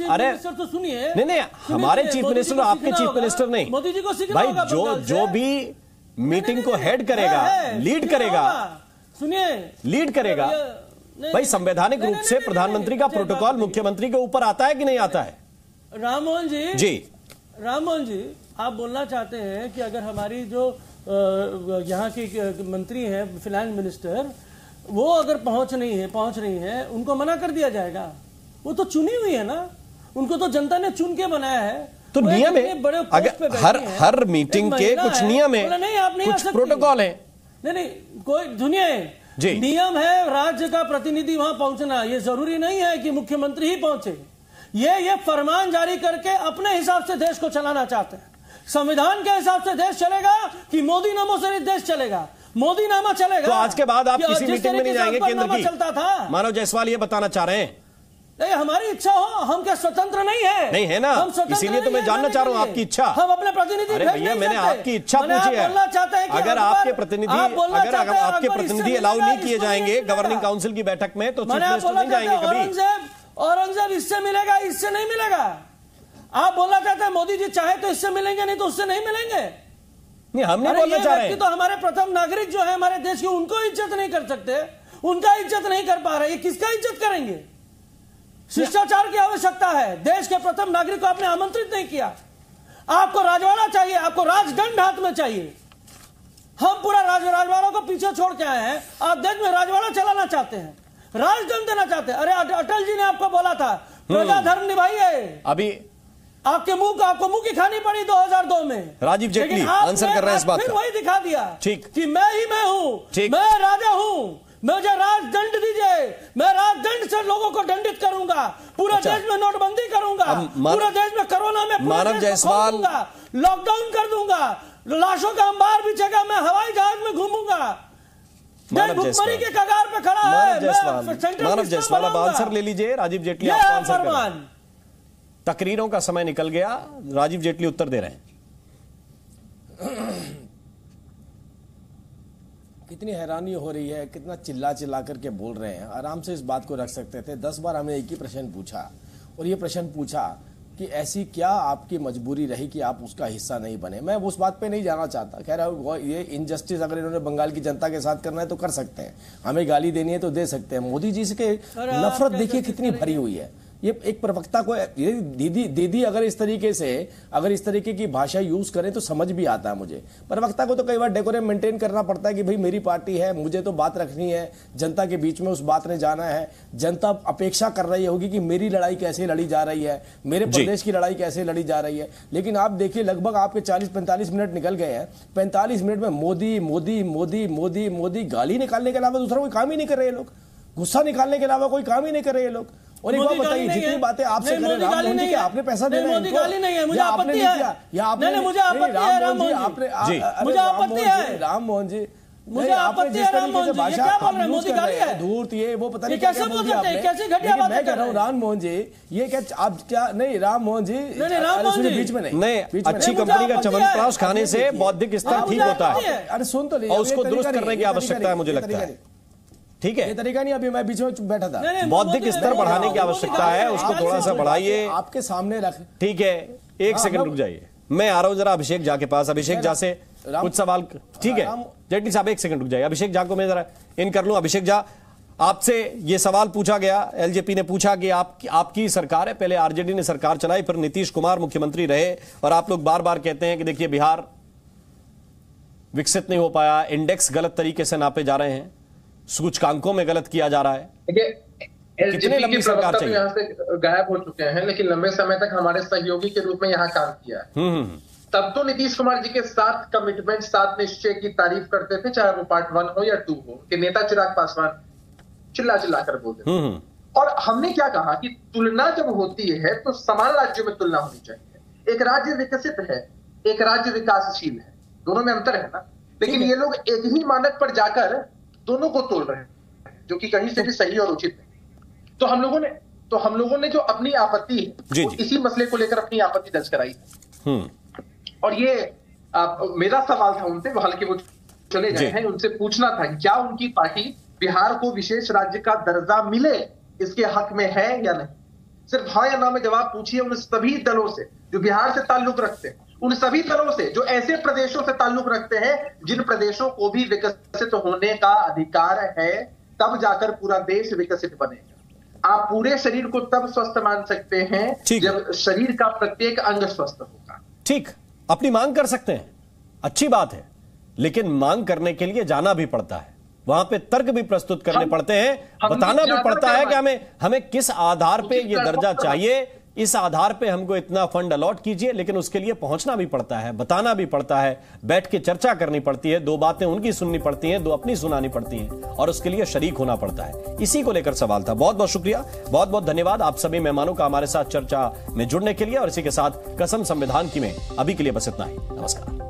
अरे तो सुनिए, नहीं, हमारे चीफ मिनिस्टर, आपके चीफ मिनिस्टर नहीं, मोदी जी को भाई जो भी मीटिंग को हेड करेगा, लीड करेगा, सुनिए, लीड करेगा, भाई संवैधानिक रूप से प्रधानमंत्री का प्रोटोकॉल मुख्यमंत्री के ऊपर आता है कि नहीं आता है? राममोहन जी, राममोहन जी, आप बोलना चाहते हैं कि अगर हमारी जो यहाँ की मंत्री है, फाइनेंस मिनिस्टर, वो अगर पहुंच रही है, उनको मना कर दिया जाएगा? वो तो चुनी हुई है ना, उनको तो जनता ने चुन के बनाया है। तो नियम है, अगर हर मीटिंग के कुछ नियम है, कुछ प्रोटोकॉल है। नहीं, कोई सुनिए, नियम है राज्य का प्रतिनिधि वहां पहुंचना, ये जरूरी नहीं है कि मुख्यमंत्री ही पहुंचे। ये फरमान जारी करके अपने हिसाब से देश को चलाना चाहते हैं। संविधान के हिसाब से देश चलेगा कि मोदी नामों से देश चलेगा? मोदी नामा चलेगा। तो आज के बाद आप किसी मीटिंग में नहीं जाएंगे केंद्र की? चलता था। मानव जायसवाल ये बताना चाह रहे हैं? नहीं, हमारी इच्छा हो, हम क्या स्वतंत्र नहीं है? नहीं है ना, इसीलिए तो मैं जानना चाह रहा हूँ आपकी इच्छा। हम अपने प्रतिनिधि, अरे भैया मैंने आपकी इच्छा पूछी है। अगर आपके प्रतिनिधि अलाउ नहीं किए जाएंगे गवर्निंग काउंसिल की बैठक में तो चीफ मिनिस्टर नहीं जाएंगे कभी। औरंगजेब इससे मिलेगा, इससे नहीं मिलेगा। आप बोलना चाहते हैं मोदी जी चाहे तो इससे मिलेंगे, नहीं तो उससे नहीं मिलेंगे। नहीं, हम नहीं बोलना चाह रहे हैं। तो हमारे प्रथम नागरिक जो है हमारे देश के, उनको इज्जत नहीं कर सकते, उनका इज्जत नहीं कर पा रहे, ये किसका इज्जत करेंगे? शिष्टाचार की आवश्यकता है। देश के प्रथम नागरिक को आपने आमंत्रित नहीं किया। आपको राजवाड़ा चाहिए, आपको राजदंड हाथ में चाहिए। हम पूरा राजवाड़ा को पीछे छोड़ के आए हैं, आप देश में राजवाड़ा चलाना चाहते हैं, राजदंड देना चाहते हैं। अरे अटल जी ने आपको बोला था प्रजा धर्म निभाइए, अभी आपको मुंह की खानी पड़ी 2002 में। राजीव जेटली आंसर कर रहे हैं इस बात का। फिर वही दिखा दिया ठीक कि मैं ही मैं हूं, मैं राजा हूं, मुझे राजदंड दीजिए, मैं राजदंड से लोगों को दंडित करूंगा, पूरे देश में नोटबंदी करूंगा, पूरे देश में कोरोना में मानव जायसवाल लॉकडाउन कर दूंगा, लाशों का अंबार बिछेगा, मैं हवाई जहाज में घूमूंगा। भुखमरी के कगार पे खड़ा है। मानव जायसवाल अब आंसर ले लीजिए। राजीव जेटली आपका आंसर करें। तकरीरों का समय निकल गया, राजीव जेटली उत्तर दे रहे हैं। कितनी हैरानी हो रही है, कितना चिल्ला चिल्ला करके बोल रहे हैं। आराम से इस बात को रख सकते थे। 10 बार हमने एक ही प्रश्न पूछा और ये प्रश्न पूछा कि ऐसी क्या आपकी मजबूरी रही कि आप उसका हिस्सा नहीं बने। मैं उस बात पे नहीं जाना चाहता। खैर ये इनजस्टिस अगर इन्होंने बंगाल की जनता के साथ करना है तो कर सकते हैं, हमें गाली देनी है तो दे सकते हैं। मोदी जी से नफरत देखिए कितनी भरी हुई है। ये एक प्रवक्ता को दीदी अगर इस तरीके की भाषा यूज करें तो समझ भी आता है मुझे। प्रवक्ता को तो कई बार डेकोरम मेंटेन करना पड़ता है कि भाई मेरी पार्टी है, मुझे तो बात रखनी है, जनता के बीच में उस बात ने जाना है, जनता अपेक्षा कर रही होगी कि मेरी लड़ाई कैसे लड़ी जा रही है, मेरे प्रदेश की लड़ाई कैसे लड़ी जा रही है। लेकिन आप देखिए लगभग आपके 40-45 मिनट निकल गए हैं। 45 मिनट में मोदी मोदी मोदी मोदी मोदी गाली निकालने के अलावा दूसरा कोई काम ही नहीं कर रहे लोग, गुस्सा निकालने के अलावा कोई काम ही नहीं कर रहे लोग। और एक बात बताइए, जितनी बातें आपसे करें राममोहन जी, आपने पैसा दे रहे हैं, मोदी गाली नहीं है, मुझे आपत्ति है। नहीं, मुझे आपत्ति है राममोहन जी, मुझे आपत्ति है राममोहन जी, मुझे आपत्ति है राममोहन जी, ये क्या बोल रहे हैं? मोदी गाली है, धूर्त ये वो पता नहीं कैसे बोल सकते हैं, कैसे घटिया बात मैं कह रहा हूँ राममोहन जी। ये क्या आप क्या नहीं राममोहन जी, राममोहन जी बीच में नहीं, अच्छी कंपनी का च्यवनप्राश खाने से बौद्धिक स्तर ठीक होता है। अरे सुन तो और उसको दुरुस्त करने की आवश्यकता है, मुझे लगता है। ठीक है, ये तरीका नहीं। अभी मैं बीच में बैठा था। बौद्धिक स्तर बढ़ाने की आवश्यकता है, उसको थोड़ा सा बढ़ाइए, आपके सामने रख। ठीक है, एक सेकंड रुक जाइए, मैं आ रहा हूं जरा अभिषेक झा के पास। अभिषेक झा से कुछ सवाल, ठीक है जेटली साहब एक सेकंड रुक जाइए। अभिषेक झा को मैं जरा इन कर लूं। अभिषेक झा, आपसे ये सवाल पूछा गया, एलजेपी ने पूछा कि आपकी सरकार है, पहले आरजेडी ने सरकार चलाई, फिर नीतीश कुमार मुख्यमंत्री रहे, और आप लोग बार बार कहते हैं कि देखिए बिहार विकसित नहीं हो पाया, इंडेक्स गलत तरीके से नापे जा रहे हैं, सूचकांकों में गलत किया जा रहा है। कितनी लंबी सरकार चाहिए? यहाँ से गायब हो चुके हैं, लेकिन लंबे समय तक हमारे सहयोगी के रूप में यहाँ काम किया है। तब तो नीतीश कुमार जी के साथ कमिटमेंट, साथ निश्चय की तारीफ करते थे, चाहे वो पार्ट 1 हो या 2 हो, कि नेता चिराग पासवान चिल्ला चिल्ला कर बोलते थे। और हमने क्या कहा कि तुलना जब होती है तो समान राज्यों में तुलना होनी चाहिए। एक राज्य विकसित है, एक राज्य विकासशील है, दोनों में अंतर है ना। लेकिन ये लोग एक ही मानक पर जाकर दोनों को तोल रहे हैं, जो कि कहीं से भी सही और उचित नहीं। तो हम लोगों ने जो अपनी आपत्ति है, इसी मसले को लेकर अपनी आपत्ति दर्ज कराई। और ये मेरा सवाल था उनसे, हालांकि वो चले गए हैं, उनसे पूछना था कि क्या उनकी पार्टी बिहार को विशेष राज्य का दर्जा मिले इसके हक में है या नहीं। सिर्फ हाँ या ना में जवाब पूछिए उन सभी दलों से जो बिहार से ताल्लुक रखते हैं, उन सभी दलों से जो ऐसे प्रदेशों से ताल्लुक रखते हैं जिन प्रदेशों को भी विकसित होने का अधिकार है, तब जाकर पूरा देश विकसित बनेगा। आप पूरे शरीर को तब स्वस्थ मान सकते हैं जब शरीर का प्रत्येक अंग स्वस्थ होगा। ठीक, अपनी मांग कर सकते हैं, अच्छी बात है, लेकिन मांग करने के लिए जाना भी पड़ता है, वहां पे तर्क भी प्रस्तुत करने पड़ते हैं, बताना भी पड़ता है कि हमें किस आधार पे ये दर्जा चाहिए, इस आधार पे हमको इतना फंड अलॉट कीजिए। लेकिन उसके लिए पहुंचना भी पड़ता है, बताना भी पड़ता है, बैठ के चर्चा करनी पड़ती है, 2 बातें उनकी सुननी पड़ती हैं, 2 अपनी सुनानी पड़ती हैं, और उसके लिए शरीक होना पड़ता है। इसी को लेकर सवाल था। बहुत बहुत शुक्रिया, बहुत बहुत धन्यवाद आप सभी मेहमानों का हमारे साथ चर्चा में जुड़ने के लिए। और इसी के साथ कसम संविधान की में अभी के लिए बस इतना ही। नमस्कार।